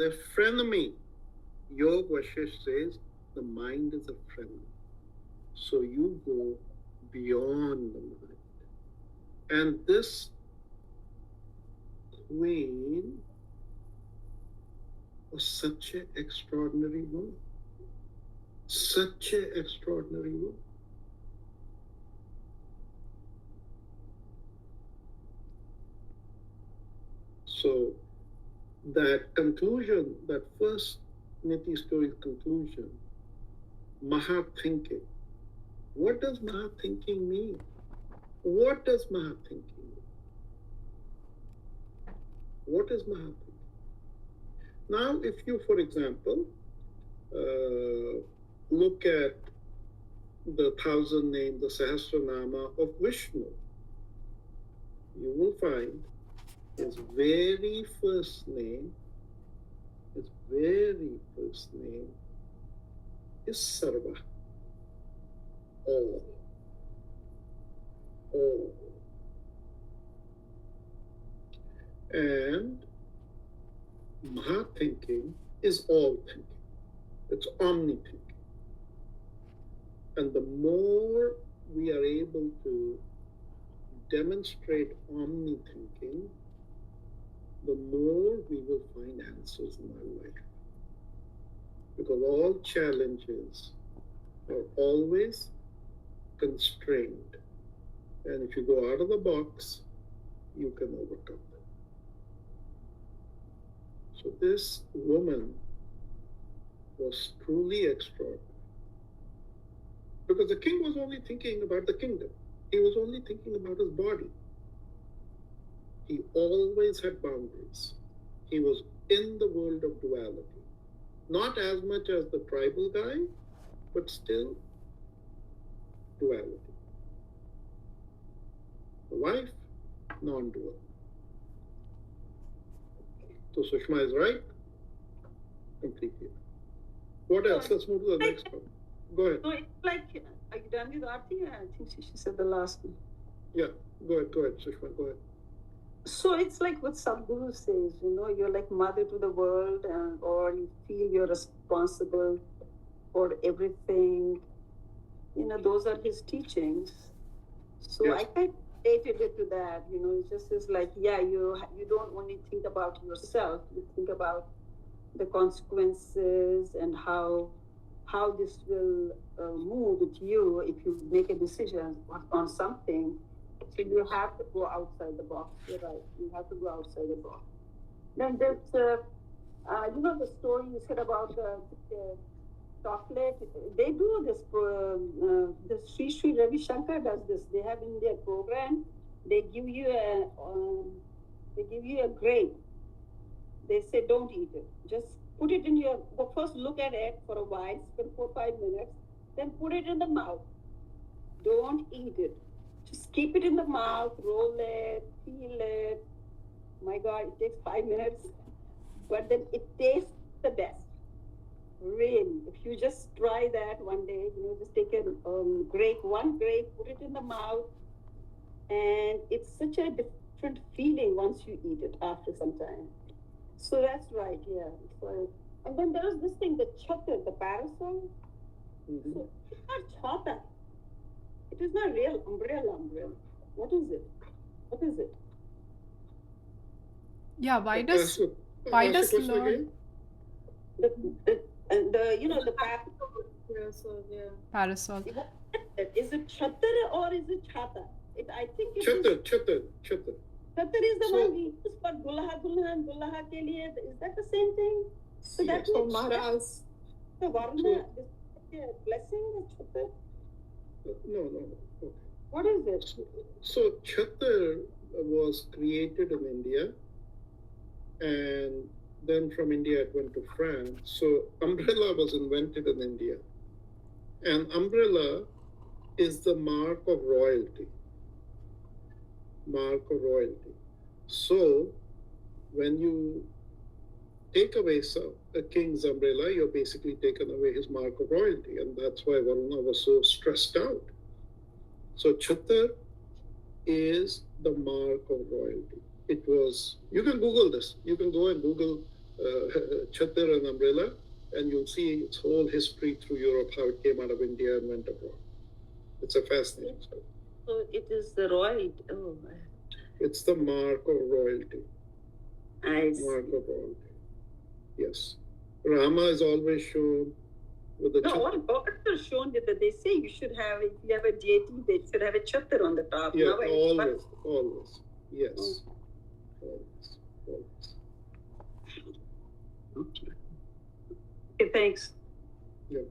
a frenemy. Yoga Vashish says the mind is a frenemy. So you go beyond the mind. And this queen was such an extraordinary woman. Such an extraordinary woman. So that conclusion, that first Niti story's conclusion, Maha thinking. What does Maha thinking mean? What does Maha thinking mean? What is Maha thinking? Now, if you, for example, look at the 1,000 name, the Sahasranama of Vishnu, you will find his very first name is Sarga. All. And Maha thinking is all thinking. It's omni thinking. And the more we are able to demonstrate omni thinking, the more we will find answers in our life. Because all challenges are always constrained. And if you go out of the box, you can overcome them. So this woman was truly extraordinary. Because the king was only thinking about the kingdom. He was only thinking about his body. He always had boundaries. He was in the world of duality. Not as much as the tribal guy, but still duality. The wife, non-dual. So Sushma is right. Completely. What else? Let's move to the next one. Go ahead. So it's like, are you done with Aarti? I think she said the last one. Yeah, go ahead, Sushma, go ahead. So it's like what Sadhguru says, you're like mother to the world, or you feel you're responsible for everything. Those are his teachings. So yes. I kind of related it to that, it just is like, you don't only think about yourself, you think about the consequences and how this will move with you if you make a decision on something. So you have to go outside the box. You're right. You have to go outside the box. Then there's, the story you said about the chocolate. They do this. The Sri Ravi Shankar does this. They have in their program. They give you a grape. They say don't eat it. Just put it in your. First look at it for a while, spend 4 or 5 minutes, then put it in the mouth. Don't eat it. Just keep it in the mouth, roll it, feel it. My God, it takes 5 minutes, but then it tastes the best. Really, if you just try that one day, just take one grape, put it in the mouth, and it's such a different feeling once you eat it after some time. So that's right, yeah. So, and then there's this thing, the chatar, the parasol. Mm-hmm. So it's not chata. It is not real umbrella. What is it? Yeah, why does Lord the parasol, yeah. Parasol. Is it chatar or is it chata? I think it's chatar. Chatar is the one we use for dulha ke liye. Is that the same thing? So that's for Maharaj. The varna is blessing the chatar. No. Okay. What is it? So chatar was created in India, and then from India it went to France. So umbrella was invented in India, and umbrella is the mark of royalty. So when you take away a king's umbrella, you're basically taken away his mark of royalty, and that's why Varuna was so stressed out. So chatar is the mark of royalty. It was, you can Google this. You can go and Google chadar and umbrella, and you'll see its whole history through Europe, how it came out of India and went abroad. It's a fascinating story. So it is the royalty. Oh, it's the mark of royalty. I see. Mark of royalty. Yes. Rama is always shown with the all gods are shown that they say you should have, if you have a deity, they should have a chatar on the top. Yeah, always. Yes. Always. Okay, thanks. Yeah.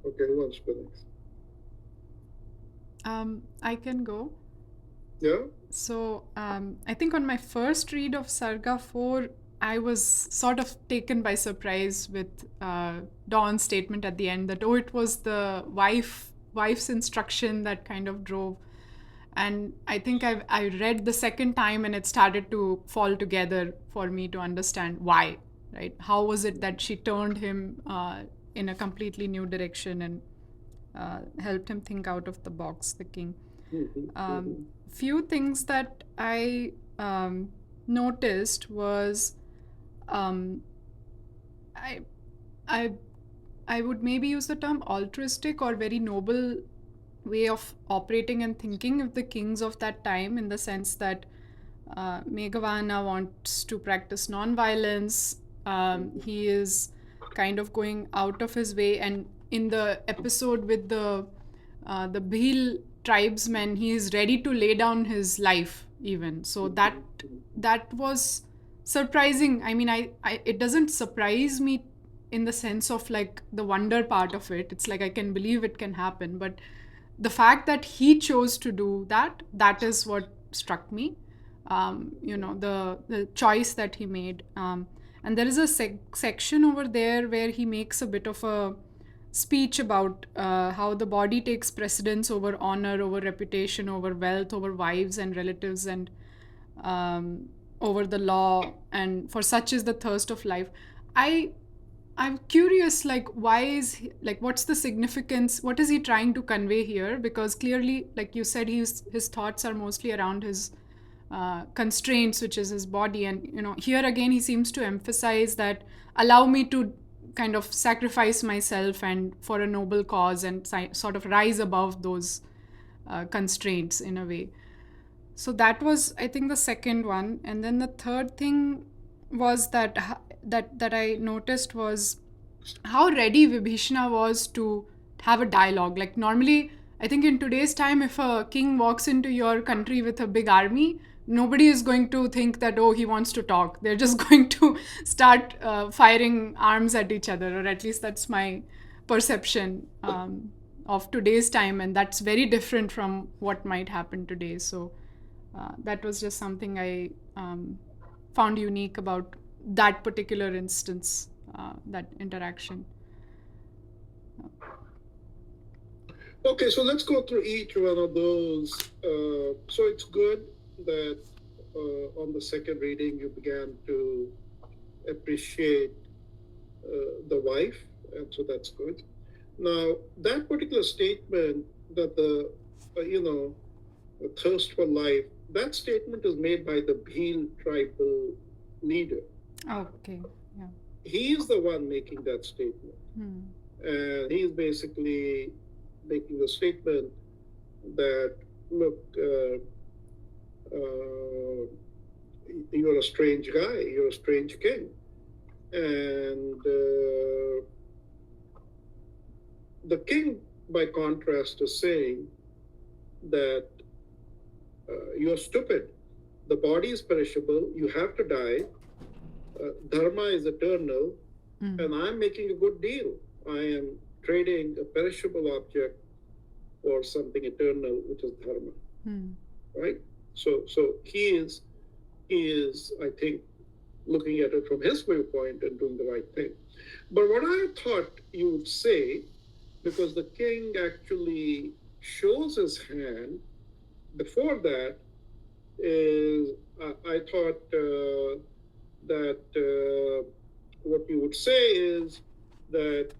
Okay, who wants to go next? I can go. Yeah. So I think on my first read of Sarga 4, I was sort of taken by surprise with Dawn's statement at the end that, oh, it was the wife's instruction that kind of drove. And I think I read the second time and it started to fall together for me to understand why, right? How was it that she turned him in a completely new direction and helped him think out of the box, the king. Few things that I noticed was I would maybe use the term altruistic or very noble way of operating and thinking of the kings of that time, in the sense that Meghavana wants to practice non-violence. He is kind of going out of his way, and in the episode with the Bhil tribesmen, he is ready to lay down his life even. So that was surprising. I mean, it doesn't surprise me in the sense of like the wonder part of it. It's like I can believe it can happen, but the fact that he chose to do that is what struck me. The choice that he made. And there is a section over there where he makes a bit of a speech about how the body takes precedence over honor, over reputation, over wealth, over wives and relatives, and over the law, and for such is the thirst of life. I'm curious, like, why is he, like, what's the significance? What is he trying to convey here? Because clearly, like you said, his thoughts are mostly around his constraints, which is his body. And here again, he seems to emphasize that allow me to kind of sacrifice myself and for a noble cause, and sort of rise above those constraints in a way. So that was, I think, the second one. And then the third thing was that I noticed was how ready Vibhishana was to have a dialogue. Like normally, I think in today's time, if a king walks into your country with a big army, nobody is going to think that, oh, he wants to talk. They're just going to start firing arms at each other, or at least that's my perception of today's time. And that's very different from what might happen today. So that was just something I found unique about that particular instance, that interaction. Okay, so let's go through each one of those. So it's good that on the second reading you began to appreciate the wife, and so that's good. Now, that particular statement that the thirst for life, that statement is made by the Bhil tribal leader. Okay, yeah. He is the one making that statement. And he's basically making the statement that, look, you're a strange guy, you're a strange king. And the king, by contrast, is saying that you're stupid. The body is perishable, you have to die. Dharma is eternal, and I'm making a good deal. I am trading a perishable object for something eternal, which is dharma. Right? So he is, I think, looking at it from his viewpoint and doing the right thing. But what I thought you would say, because the king actually shows his hand before that, is I thought that what you would say is that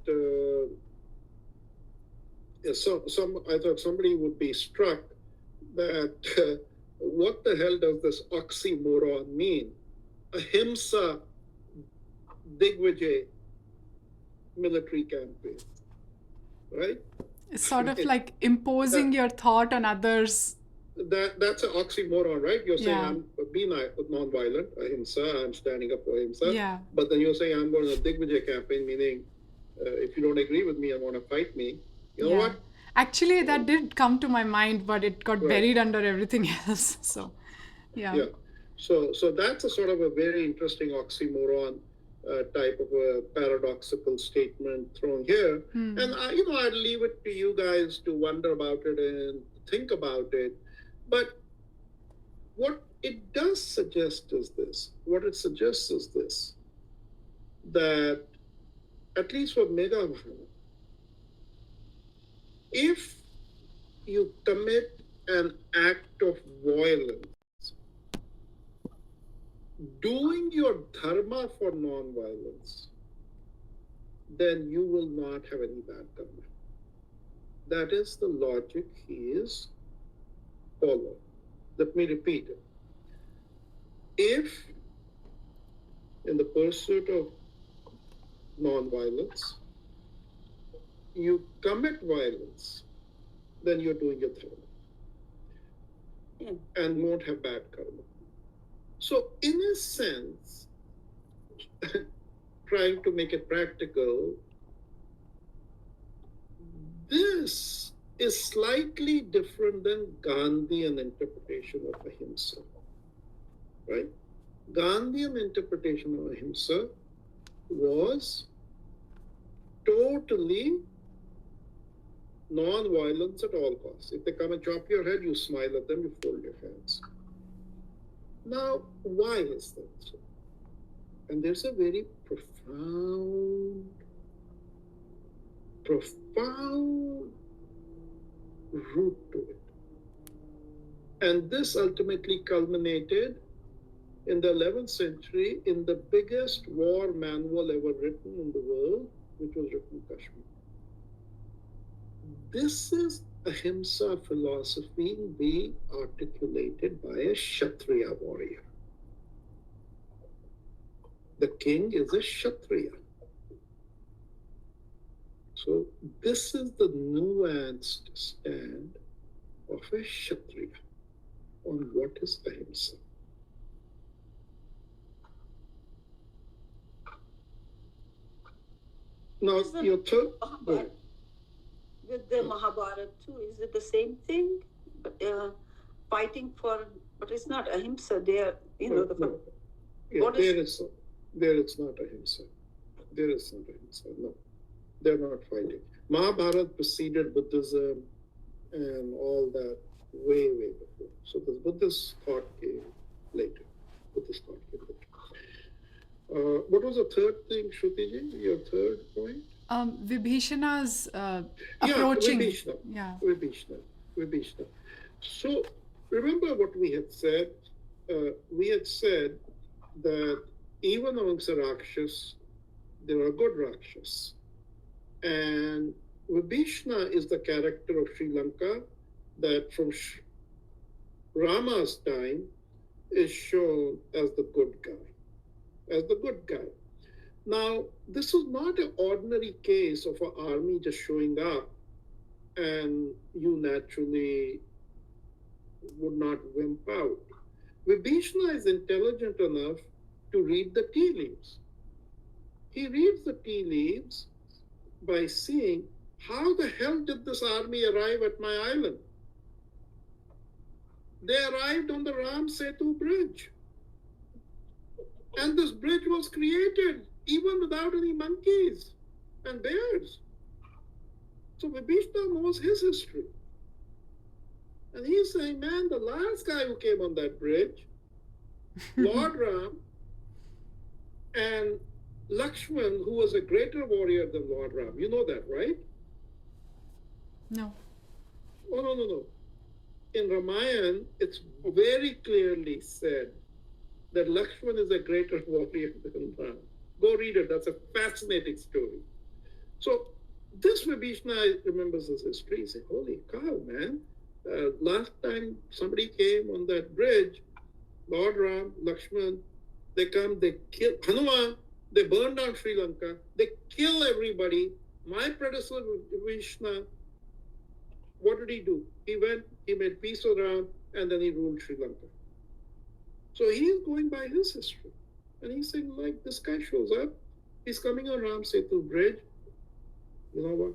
I thought somebody would be struck that what the hell does this oxymoron mean? Ahimsa Digvijay military campaign, right? It's sort of like imposing your thought on others. That's an oxymoron, right? You're saying Yeah. I'm being non-violent, ahimsa, I'm standing up for ahimsa. Yeah. But then you're saying I'm going to Digvijay campaign, meaning if you don't agree with me and want to fight me, you know what? Actually, that did come to my mind, but it got buried under everything else. So, yeah. So that's a sort of a very interesting oxymoron type of a paradoxical statement thrown here. And I'd leave it to you guys to wonder about it and think about it. But what it does suggest is this. What it suggests is this, that at least for Meghavana, if you commit an act of violence, doing your dharma for non-violence, then you will not have any bad karma. That is the logic he is following. Let me repeat it. If in the pursuit of non-violence, you commit violence, then you're doing your dharma and won't have bad karma. So in a sense, trying to make it practical, this is slightly different than Gandhian interpretation of ahimsa, right? Gandhian interpretation of ahimsa was totally non-violence at all costs. If they come and chop your head, you smile at them, you fold your hands. Now, why is that so? And there's a very profound root to it. And this ultimately culminated in the 11th century in the biggest war manual ever written in the world, which was written in Kashmir. This is ahimsa philosophy being articulated by a Kshatriya warrior. The king is a Kshatriya. So this is the nuanced stand of a Kshatriya on what is ahimsa. Now, your third... With the Mahabharata too, is it the same thing? Fighting for, but it's not ahimsa. They are, the. Yeah, there it's not ahimsa. There is not ahimsa. No, they're not fighting. Mahabharata preceded Buddhism and all that way before. So the Buddhist thought came later. What was the third thing, Shrutiji? Your third point? Vibhishana's approaching. Vibhishana. So remember what we had said? We had said that even amongst the Rakshas, there are good Rakshas. And Vibhishana is the character of Sri Lanka that from Rama's time is shown as the good guy. Now, this is not an ordinary case of an army just showing up and you naturally would not wimp out. Vibhishana is intelligent enough to read the tea leaves. He reads the tea leaves by seeing how the hell did this army arrive at my island? They arrived on the Ram Setu bridge. And this bridge was created even without any monkeys and bears. So Vibhishana knows his history. And he's saying, man, the last guy who came on that bridge, Lord Ram, and Lakshman, who was a greater warrior than Lord Ram. You know that, right? No. Oh, no. In Ramayana, it's very clearly said that Lakshman is a greater warrior than Ram. Go read it. That's a fascinating story. So this Vibhishana remembers his history. He said, holy cow, man. Last time somebody came on that bridge, Lord Ram, Lakshman, they come, they kill Hanuman. They burn down Sri Lanka. They kill everybody. My predecessor, Vishnu, what did he do? He went, he made peace with Ram, and then he ruled Sri Lanka. So he is going by his history. And he's saying, like, this guy shows up, he's coming on Ram Setu Bridge. You know what?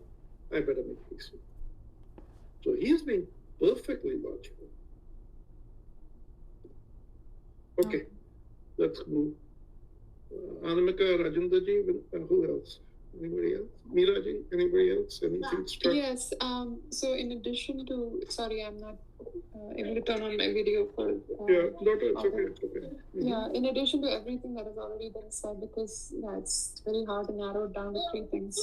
I better make peace with him. So he's being perfectly logical. Okay, let's move. Anamika, Rajendraji, who else? Anybody else? Meeraji, anybody else? Anything struck? Yes. So in addition to, sorry, I'm not able to turn on my video for. Yeah, it's okay. It's okay. Mm-hmm. Yeah. In addition to everything that has already been said, because it's very hard to narrow it down to three things.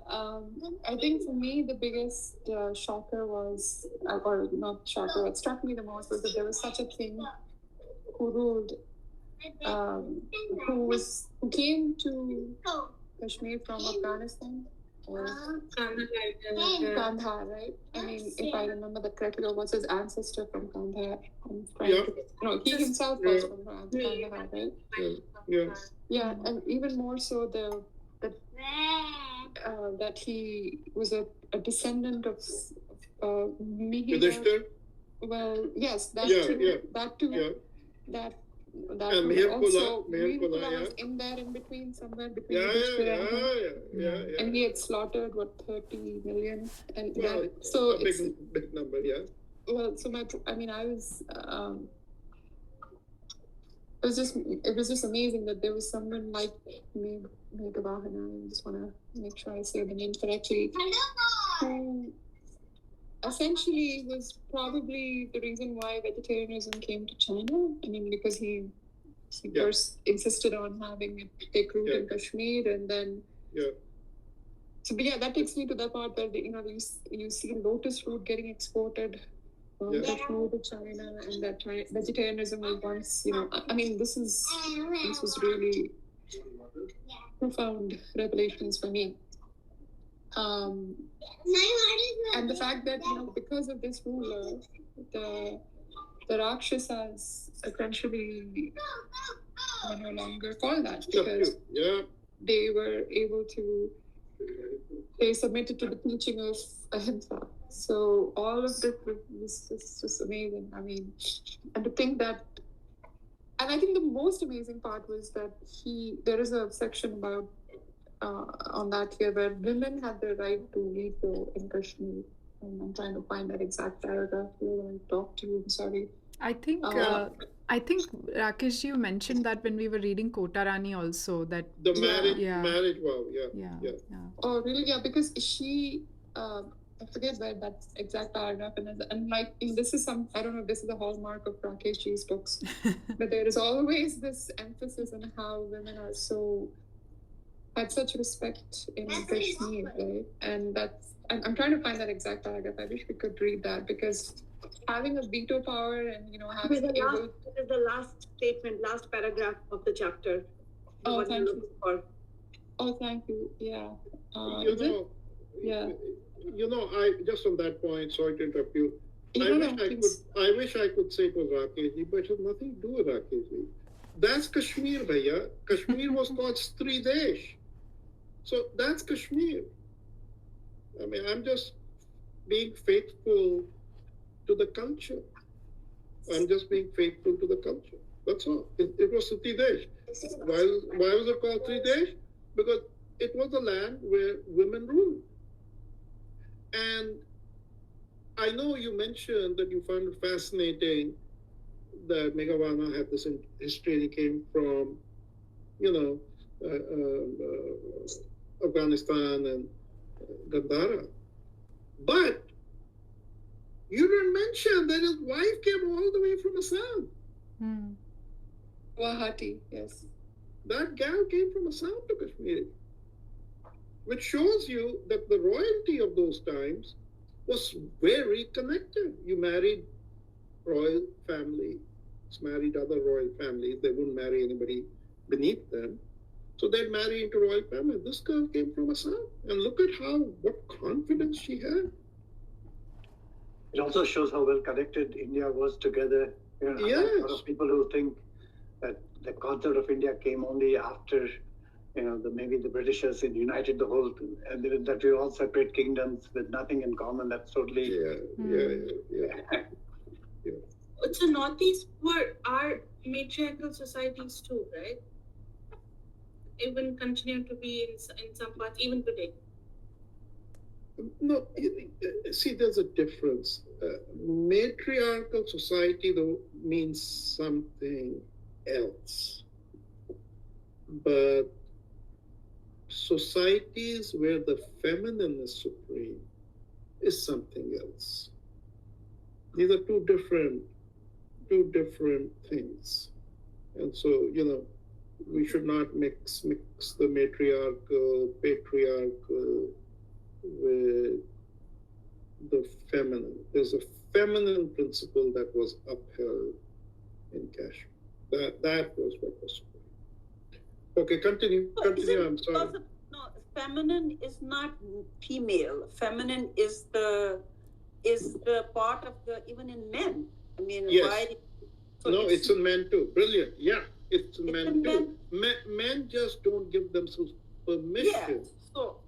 I think for me the biggest shocker was, or not shocker, what struck me the most was that there was such a thing who ruled, who came to Kashmir from Afghanistan or Kandahar, right? I mean, if I remember that correctly, or was his ancestor from Kandahar? No, he himself was from Kandahar, right? Yeah, and even more so that he was a descendant of Mihir. Well, yes, that too. That and also was in there in between, somewhere between and he had slaughtered 30 million, and so a big number, yeah. Well, so it was just amazing that there was someone like Meghavahana, I just want to make sure I say the name correctly, who essentially was probably the reason why vegetarianism came to China. I mean, because he first insisted on having it take root in Kashmir, and then so that takes me to that part where you see lotus root getting exported from Kashmir to China, and that vegetarianism was once, I mean, this was really profound revelations for me. And the fact that, because of this ruler, the Rakshasas essentially are no longer called that, because they were able to, they submitted to the teaching of Ahimsa. So all of this was just amazing. I mean, and to think that, and I think the most amazing part was that there is a section about on that here where women had the right to veto in Kashmir. And I'm trying to find that exact paragraph here. I talked to you. I'm sorry. I think Rakesh, you mentioned that when we were reading Kota Rani also, that the marriage vow, Oh, really? Yeah, because she, I forget where that exact paragraph is, and like this is I don't know if this is a hallmark of Rakesh's books, but there is always this emphasis on how women are had such respect in Kashmir, right? And I'm trying to find that exact paragraph. I wish we could read that, because having a veto power and having this is the last statement, last paragraph of the chapter. Oh, thank you. Oh, thank you. Yeah. I just on that point, sorry to interrupt you. I wish I could say it was Rakesh, but it has nothing to do with Rakesh. That's Kashmir, bhaiya. Kashmir was called Stri Desh. So that's Kashmir. I mean, I'm just being faithful to the culture. I'm just being faithful to the culture. That's all. It was Sati Desh. Why was it called Sri Desh? Because it was a land where women ruled. And I know you mentioned that you found it fascinating that Meghavana had this history, and he came from, Afghanistan and Gandhara. But you didn't mention that his wife came all the way from Assam. Guwahati, yes. That gal came from Assam to Kashmir, which shows you that the royalty of those times was very connected. You married royal families, married other royal families. They wouldn't marry anybody beneath them. So they'd marry into royal family. This girl came from Assam. And look at what confidence she had. It also shows how well connected India was together. A lot of people who think that the concept of India came only after, maybe the Britishers united the whole, and that we're all separate kingdoms with nothing in common. That's totally. Yeah. So Northeast are matriarchal societies too, right? Even continue to be in some parts, even today. No, see, there's a difference. Matriarchal society, though, means something else. But societies where the feminine is supreme is something else. These are two different things. And so, we should not mix the matriarchal, patriarchal with the feminine. There's a feminine principle that was upheld in Kashmir. That was what was supported. Okay, continue. I'm sorry. No, feminine is not female. Feminine is the part of the, even in men. I mean, yes. why? So no, it's in men too. Brilliant. Yeah, it's in men too. Men just don't give themselves permission. Yeah. So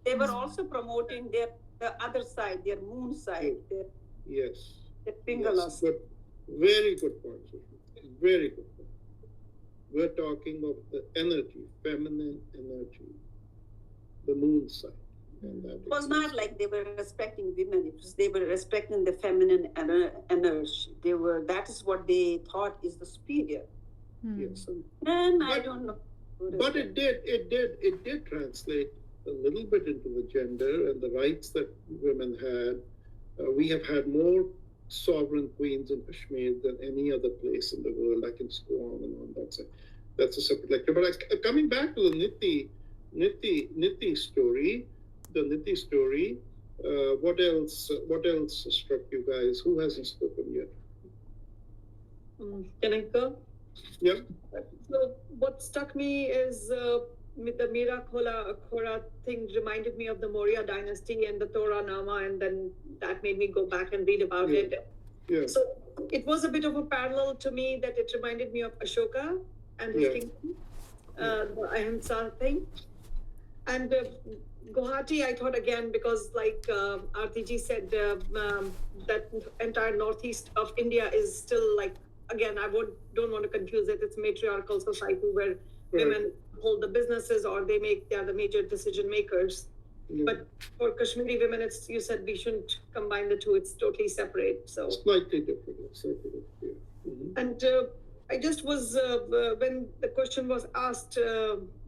they were also promoting the other side, their moon side. Yes. Their Pingala. Yes. But very good point. Very good point. We're talking of the energy, feminine energy, the moon side. And that it was not like they were respecting women. It was they were respecting the feminine energy. That is what they thought is the superior. Yes. And I don't know. But it did translate a little bit into the gender and the rights that women had. We have had more sovereign queens in Kashmir than any other place in the world. I can go on and on. That's a separate lecture. But coming back to the Niti story, what else struck you guys? Who hasn't spoken yet? Can I go? Yeah. So what struck me is the Mira Khora thing reminded me of the Maurya dynasty and the Torah Nama, and then that made me go back and read about it. Yeah. So it was a bit of a parallel to me that it reminded me of Ashoka and his kingdom, the Ahimsa thing. And Guwahati, I thought again, because like RTG said, that entire northeast of India is still like, again, don't want to confuse it. It's matriarchal society where women hold the businesses or they are the major decision makers. Yeah. But for Kashmiri women, you said we shouldn't combine the two. It's totally separate. So slightly different. Yeah. Mm-hmm. And I just was, when the question was asked,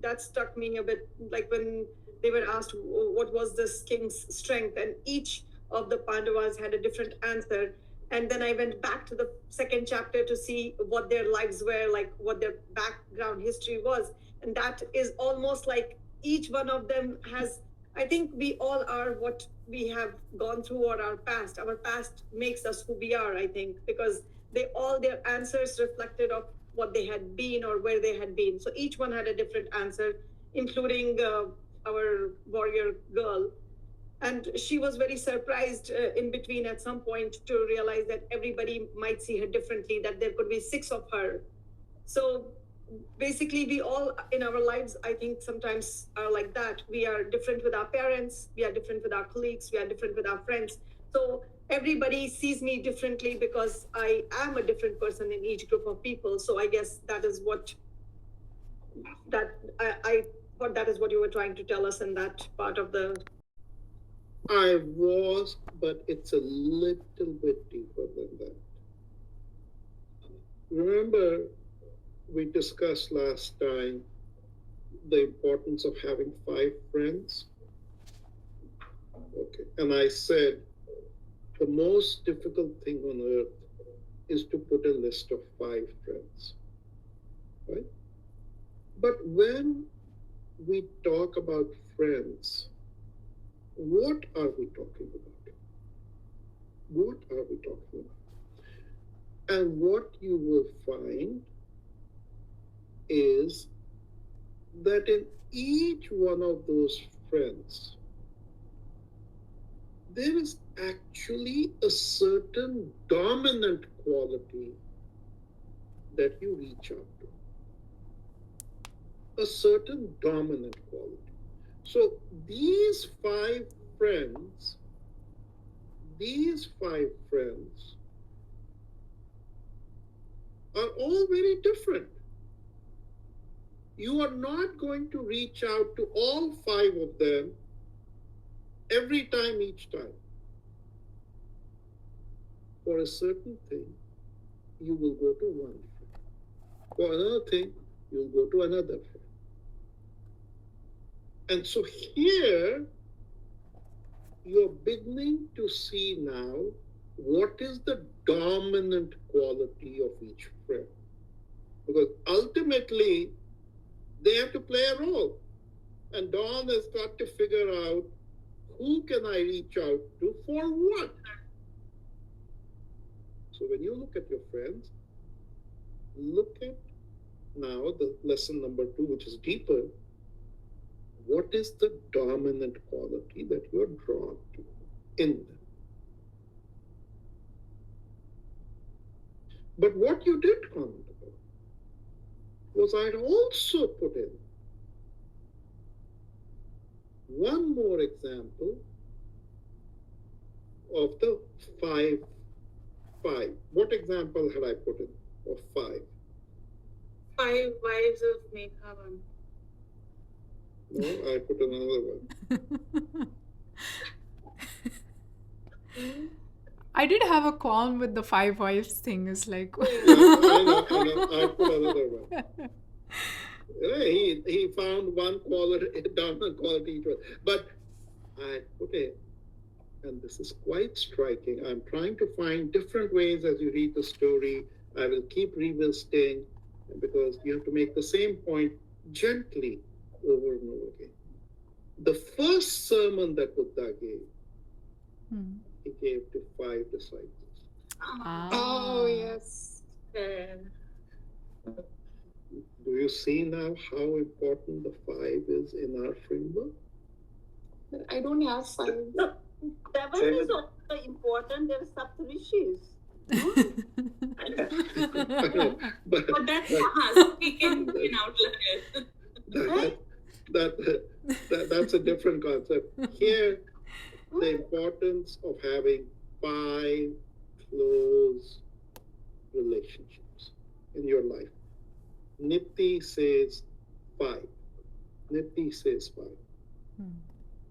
that struck me a bit, like when they were asked what was this king's strength, and each of the Pandavas had a different answer. And then I went back to the second chapter to see what their lives were, like what their background history was. And that is almost like each one of them has, I think we all are what we have gone through or our past. Our past makes us who we are, I think, because their answers reflected of what they had been or where they had been. So each one had a different answer, including our warrior girl. And she was very surprised in between at some point to realize that everybody might see her differently, that there could be 6 of her. So basically, we all in our lives, I think sometimes are like that. We are different with our parents, we are different with our colleagues, we are different with our friends. So everybody sees me differently because I am a different person in each group of people. So I guess that is what I thought that is what you were trying to tell us in that part of the. I was, but it's a little bit deeper than that. Remember, we discussed last time the importance of having 5 friends. Okay, and I said the most difficult thing on earth is to put a list of 5 friends, right? But when we talk about friends, what are we talking about? What are we talking about? And what you will find is that in each one of those friends, there is actually a certain dominant quality that you reach out to. A certain dominant quality. So these five friends are all very different. You are not going to reach out to all five of them every time, each time. For a certain thing, you will go to one friend. For another thing, you'll go to another friend. And so here, you're beginning to see now what is the dominant quality of each friend. Because ultimately, they have to play a role. And Dawn has got to figure out, who can I reach out to for what? So when you look at your friends, look at now the lesson number 2, which is deeper. What is the dominant quality that you're drawn to in them? But what you did comment about was I'd also put in one more example of the five. What example had I put in of 5? 5 wives of Meghavan. No, I put another one. I did have a qualm with the 5 wives thing. It's like, Yeah, I know. I put another one. He found one quality, dominant quality each one. But I put it, and this is quite striking. I'm trying to find different ways as you read the story. I will keep revisiting, because you have to make the same point gently over and over again. The first sermon that Buddha gave, he gave to 5 disciples. Oh, yes. Do you see now how important the 5 is in our framework? I don't have 5. No, 7 is also important. There are Saptarishis. I know, but that's speaking in outliers. That's a different concept. Here, the importance of having 5 close relationships in your life. Niti says 5.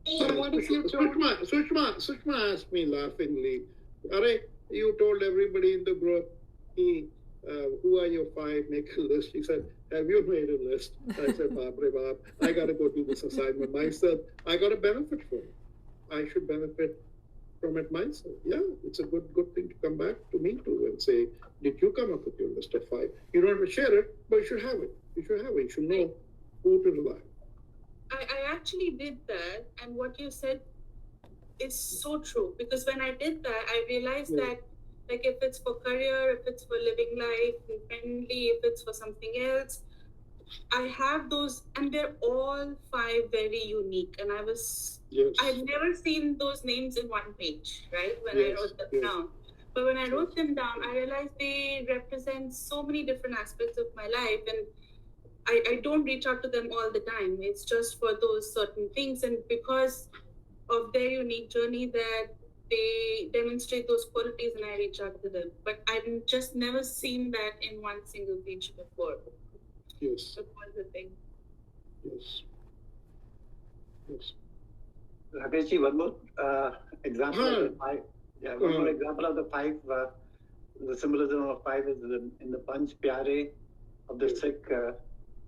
So what if you don't? Sushma asked me laughingly, "Are you told everybody in the group, who are your 5? Make a list." She said, "Have you made a list?" I said, "Baap, I got to go do this assignment myself. I got to benefit from it. I should benefit from it myself." Yeah, it's a good thing to come back to me too and say, "Did you come up with your list of 5? You don't have to share it, but you should have it. You should know who to rely on." I actually did that, and what you said is so true, because when I did that, I realized that, like, if it's for career, if it's for living life independently, if it's for something else, I have those, and they're all 5 very unique. And I've never seen those names in one page, right? When I wrote them down. But when I wrote them down, I realized they represent so many different aspects of my life, and I don't reach out to them all the time. It's just for those certain things, and because of their unique journey, that they demonstrate those qualities, and I reach out to them. But I've just never seen that in one single page before. Yes. That was the thing. Yes. Rakesh, one more example of the 5. Yeah, one more example of the 5. The symbolism of 5 is in the Panch Pyare of the Sikh.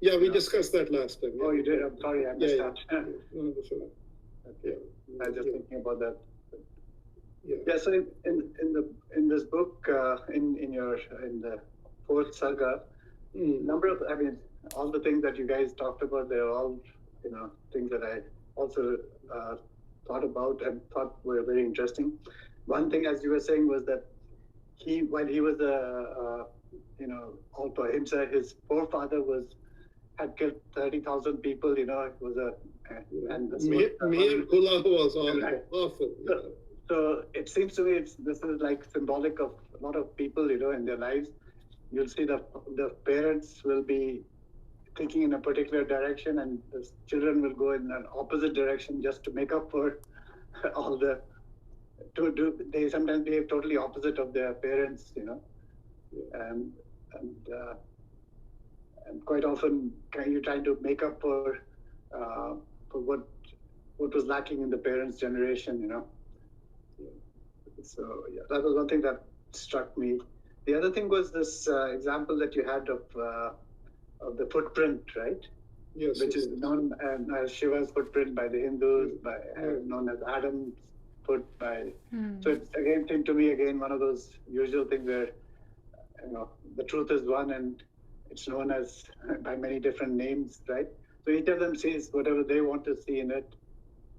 Yeah, we discussed that last time. Oh, you did? I'm sorry, I missed out. No, that's all right. Okay. I was just thinking about that. Yeah. So in this book, in the 4th Sarga, number of, all the things that you guys talked about, they're all, things that I also thought about and thought were very interesting. One thing, as you were saying, was that while he was also himself, his forefather had killed 30,000 people. It was and this Mir Kula was awful. So it seems to me this is like symbolic of a lot of people, in their lives. you'll see the parents will be thinking in a particular direction, and the children will go in an opposite direction just to make up for all the. They sometimes behave totally opposite of their parents, and and uh, and quite often you're trying to make up for what was lacking in the parents' generation, So yeah, that was one thing that struck me. The other thing was this example that you had of the footprint, right? Yes. Which is known as Shiva's footprint by the Hindus, known as Adam's foot by. So it's again seemed to me again one of those usual things where the truth is one and it's known as by many different names, right? So each of them sees whatever they want to see in it,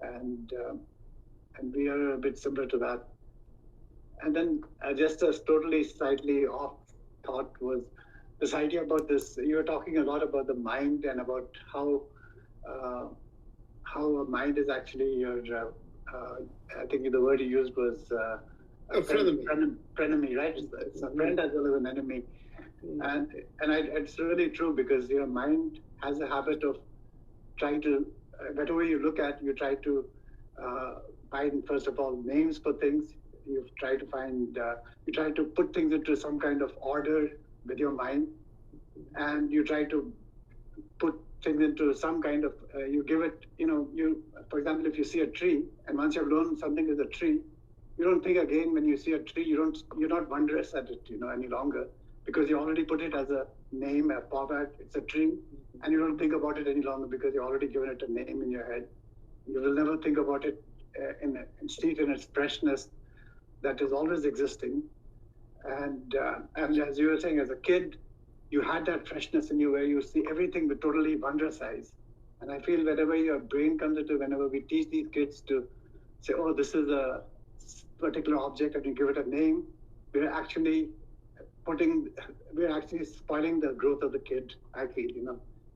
and we are a bit similar to that. And then just a totally slightly off thought was this idea about this. You were talking a lot about the mind and about how a mind is actually your. I think the word you used was a frenemy, right? It's a friend as well as an enemy, and it's really true because your mind has a habit of trying to. Whatever you look at, you try to find first of all names for things. You try to put things into some kind of order with your mind, and you try to put things into some kind of, you give it, for example, if you see a tree, and once you've learned something is a tree, you don't think again when you see a tree, you're not wondrous at it, any longer, because you already put it as a name, a format, it's a tree, and you don't think about it any longer because you've already given it a name in your head. You will never think about it and see it in its freshness that is always existing. And as you were saying, as a kid, you had that freshness in you where you see everything with totally wondrous eyes. And I feel whenever your brain comes into, whenever we teach these kids to say, oh, this is a particular object, and you give it a name, we're actually spoiling the growth of the kid, I feel,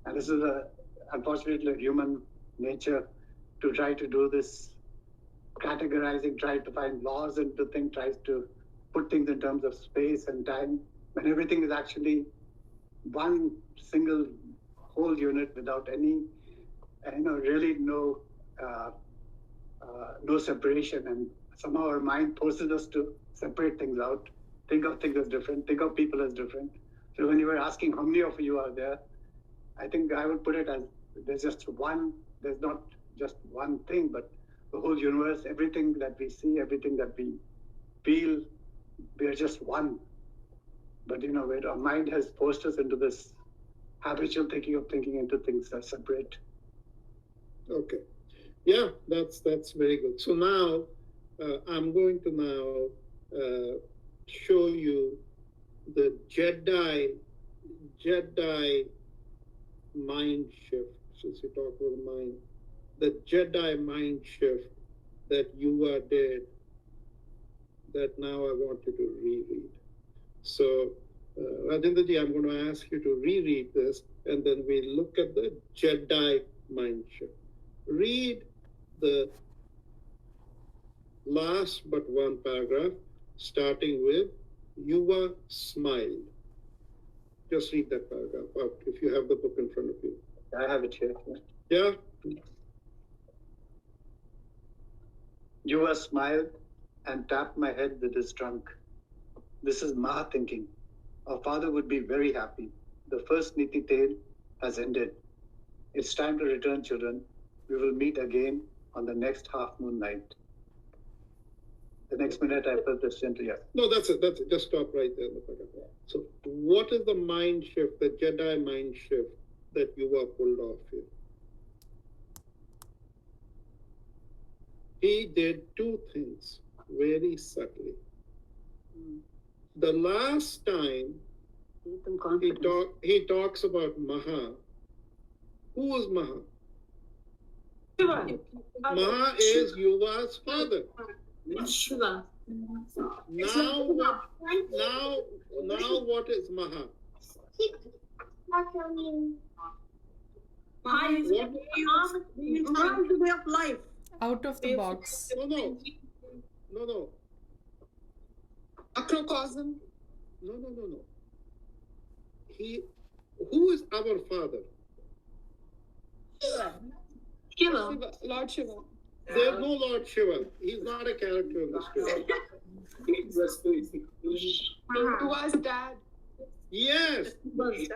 And this is unfortunately human nature to try to do this categorizing, try to find laws into things, tries to put things in terms of space and time, when everything is actually one single whole unit without any, really no separation. And somehow our mind forces us to separate things out, think of things as different, think of people as different. So when you were asking how many of you are there, I think I would put it as there's not just one thing, but the whole universe, everything that we see, everything that we feel, we are just one. But where our mind has forced us into this habitual thinking into things as separate. Okay. Yeah, that's very good. So now I'm going to now show you the Jedi mind shift. Since you talk about mind, the Jedi mind shift that you did, that now I want you to reread. So, Rajendraji, I'm going to ask you to reread this, and then we look at the Jedi mind shift. Read the last but one paragraph, starting with Yuva smiled. Just read that paragraph out if you have the book in front of you. I have it here. Yeah? Yuva smiled and tapped my head with his trunk. This is Maha thinking. Our father would be very happy. The first Niti tale has ended. It's time to return, children. We will meet again on the next half moon night. The next minute I felt this gently. Yeah. No, that's it. Just stop right there. So what is the mind shift, the Jedi mind shift that Yuva pulled off here? He did two things very subtly. The last time he talks about Maha. Who is Maha? Shiva. Maha is Yuva's father. Shiva. Now what is Maha? Maha is the way of life. Out of the box. No. Macrocosm. No. who is our father? Shiva. Lord Shiva. There's no Lord Shiva. He's not a character in the story. Who was dad? Yes,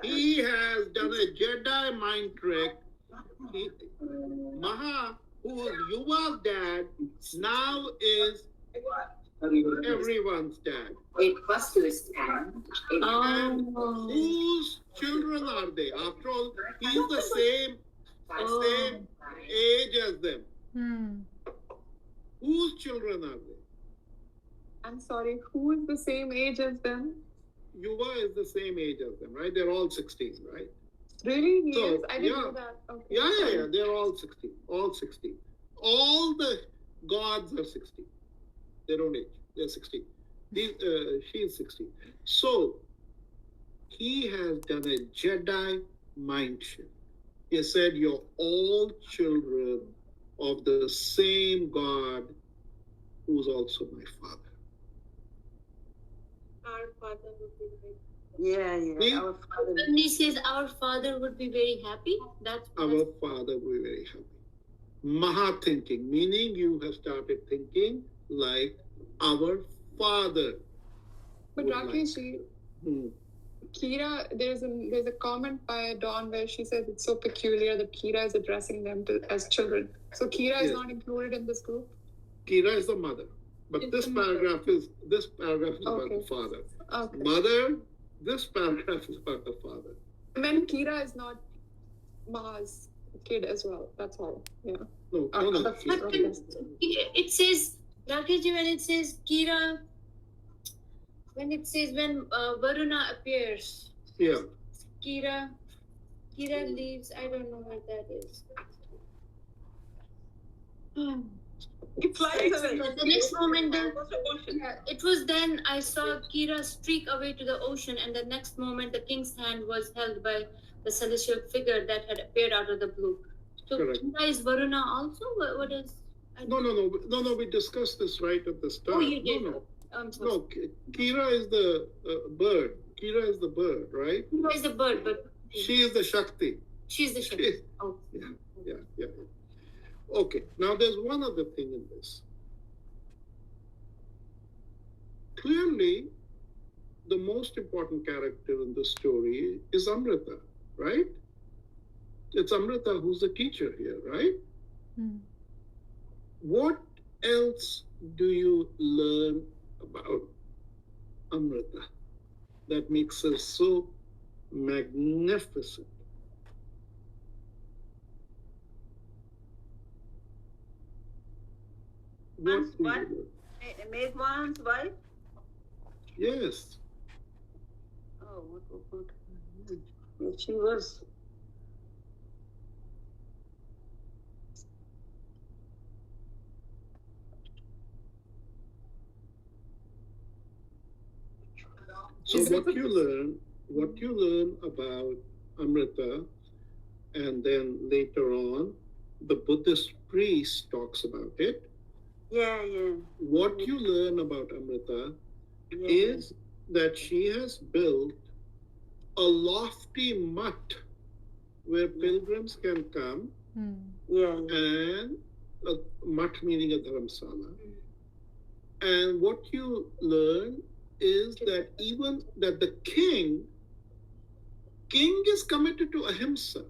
he has done a Jedi mind trick. Maha, who was Yuva's dad, now is everyone's dad. It was to stand. And whose children are they? After all, he's the same age as them. Whose children are they? I'm sorry, who is the same age as them? Yuva is the same age as them, right? They're all 16, right? Really? He So, is? I didn't yeah. know that. Okay. Yeah. They're all 16. All 16. All the gods are 16. They don't age. They're 16. She is 16. So, he has done a Jedi mind shift. He said, you're all children of the same God who's also my father. Our father would be very. Yeah. See? Our father. When he says our father would be very happy, that's Our father will be very happy. Maha thinking, meaning you have started thinking like our father. But would like. Rakesh ji, Kira, there's a comment by Dawn where she says it's so peculiar that Kira is addressing them as children. So Kira is Yes. not included in this group. Kira is the mother, but It's this the mother. paragraph is about Okay. the father. Okay. Mother, this paragraph is about the father. And then Kira is not Ma's kid as well. That's all. Yeah. No. That's- But okay. it says, Rakesh, when it says Kira, when Varuna appears, Yeah. Kira leaves, I don't know what that is. It's like The next moment, it was then I saw Kira streak away to the ocean, and the next moment, the king's hand was held by the celestial figure that had appeared out of the blue. So, Correct. Kira is Varuna also? What is? No. We discussed this right at the start. Oh, you did. No. I'm sorry. No, Kira is the bird. Kira is the bird, right? Kira is a bird, but She is the Shakti. she's the ship. She- Oh. Yeah. Okay, now there's one other thing in this. Clearly, the most important character in the story is Amrita, right? It's Amrita who's the teacher here, right? What else do you learn about Amrita that makes her so magnificent? What do you What? learn? Megwan's wife? Yes. Oh, what? She was. So what you learn about Amrita, and then later on, the Buddhist priest talks about it. Yeah. What you learn about Amrita Yeah. is that she has built a lofty mutt where pilgrims can come, Yeah. and a mutt meaning a dharamsala. And what you learn is that even that the king is committed to ahimsa.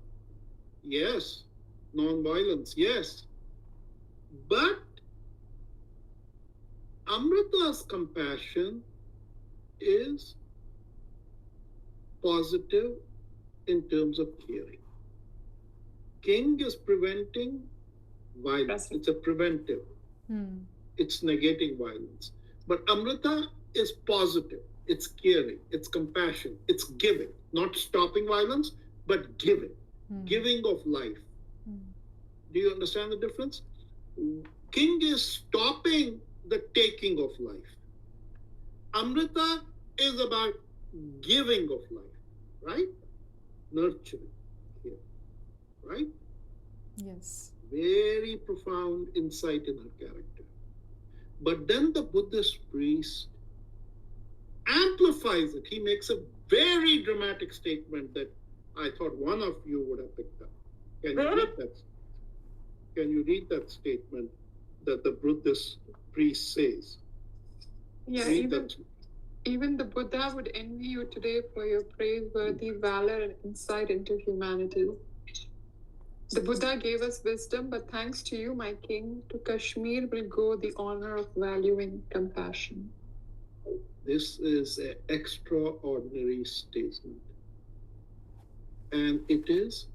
Yes. Non-violence, yes. But Amrita's compassion is positive in terms of caring. King is preventing violence. It's a preventive. It's negating violence. But Amrita is positive. It's caring. It's compassion. It's giving. Not stopping violence, but giving. Giving of life. Do you understand the difference? King is stopping the taking of life. Amrita is about giving of life, right? Nurturing here, right? Yes. Very profound insight in her character. But then the Buddhist priest amplifies it. He makes a very dramatic statement that I thought one of you would have picked up. Can you read that? Can you read that statement that the Buddhist priest says? Yeah, even the Buddha would envy you today for your praiseworthy valor and insight into humanity. The Buddha gave us wisdom, but thanks to you, my king, to Kashmir will go the honor of valuing compassion. This is an extraordinary statement. And it is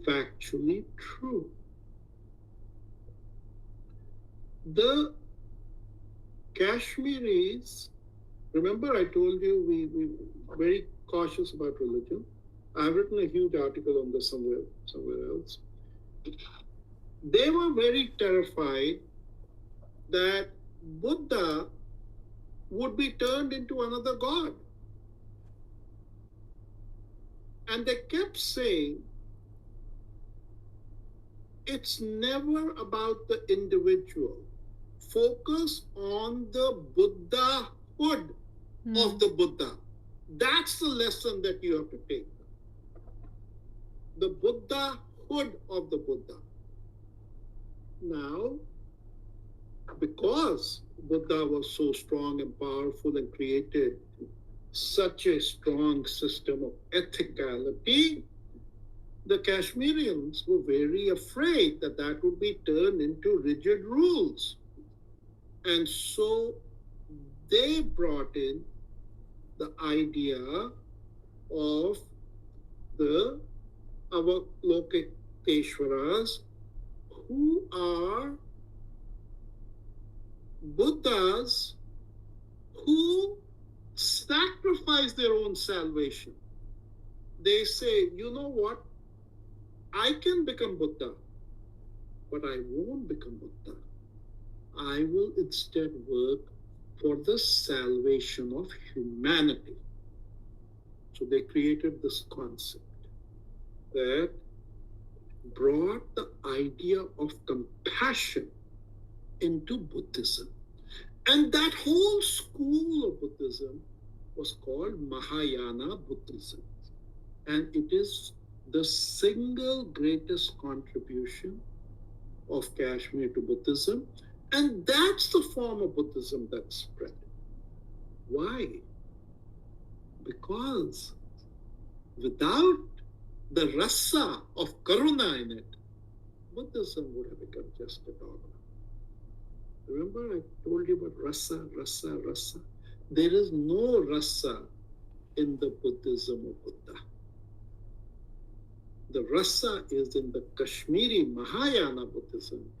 factually true. The Kashmiris, remember I told you we were very cautious about religion. I've written a huge article on this somewhere else. They were very terrified that Buddha would be turned into another god. And they kept saying, it's never about the individual. Focus on the Buddhahood of the Buddha. That's the lesson that you have to take. The Buddhahood of the Buddha. Now, because Buddha was so strong and powerful and created such a strong system of ethicality, the Kashmirians were very afraid that that would be turned into rigid rules. And so they brought in the idea of the Avalokiteshwaras, who are Buddhas who sacrifice their own salvation. They say, you know what? I can become Buddha, but I won't become Buddha. I will instead work for the salvation of humanity. So they created this concept that brought the idea of compassion into Buddhism. And that whole school of Buddhism was called Mahayana Buddhism. And it is the single greatest contribution of Kashmir to Buddhism. And that's the form of Buddhism that spread. Why? Because without the rasa of karuna in it, Buddhism would have become just a dogma. Remember I told you about rasa. There is no rasa in the Buddhism of Buddha. The rasa is in the Kashmiri Mahayana Buddhism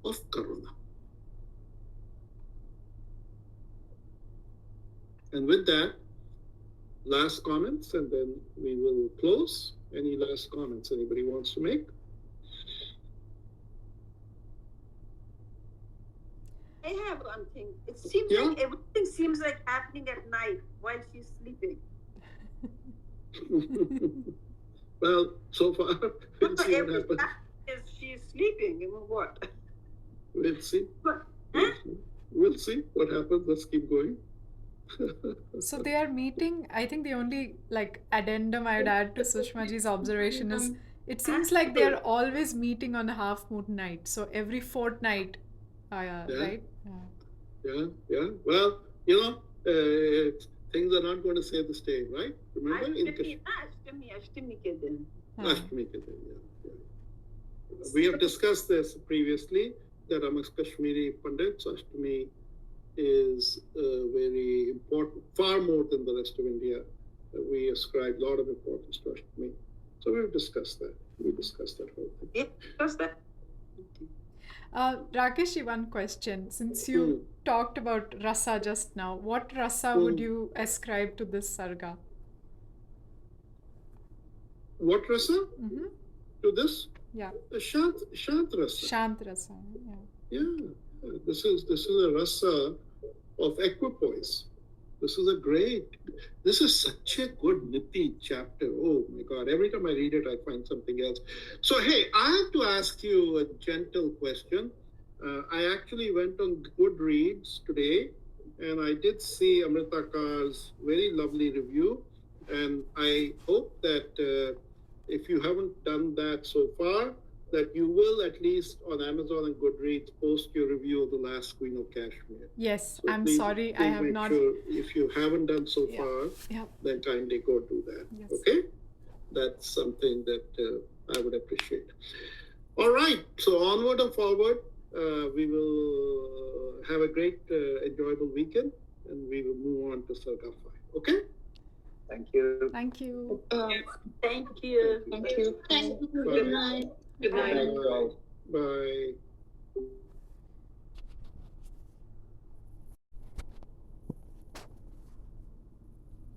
of karuna. And with that, last comments, and then we will close. Any last comments anybody wants to make? I have one thing. It seems like everything seems like happening at night while she's sleeping. Well, so far, we'll see what happens. She's sleeping. You know what? We'll see. But, We'll see what happens. Let's keep going. So they are meeting. I think the only addendum I would add to Sushmaji's observation is it seems like they are always meeting on a half moon night. So every fortnight, right? Yeah. Well, things are not going to stay the same, right? Remember in Kashmir. Ashtami ke din. Ashtami ke din, yeah. We have discussed this previously that amongst Kashmiri Pandits, Ashtami is very important, far more than the rest of India. We ascribe a lot of importance to Ashtami. So we've discussed that. We discussed that whole thing. Yeah, discussed that. Rakesh, one question. Since you talked about rasa just now, what rasa would you ascribe to this sarga? What rasa? To this? Yeah. Shant rasa. Shant rasa, yeah. Yeah. This is a rasa of equipoise. This is such a good Niti chapter. Oh my God. Every time I read it, I find something else. So, hey, I have to ask you a gentle question. I actually went on Goodreads today and I did see Amrita Kar's very lovely review. And I hope that if you haven't done that so far, that you will at least on Amazon and Goodreads post your review of The Last Queen of Kashmir. Yes, So I'm please, sorry, I please have make not. sure if you haven't done so Yeah. far, Yeah. then kindly go do that. Yes. Okay? That's something that I would appreciate. All right, so onward and forward, we will have a great, enjoyable weekend, and we will move on to Sarga 5. Okay? Thank you. Thank you. Thank you. Thank you. Thank you. Bye. Good night. Good night. Thank you all. Bye.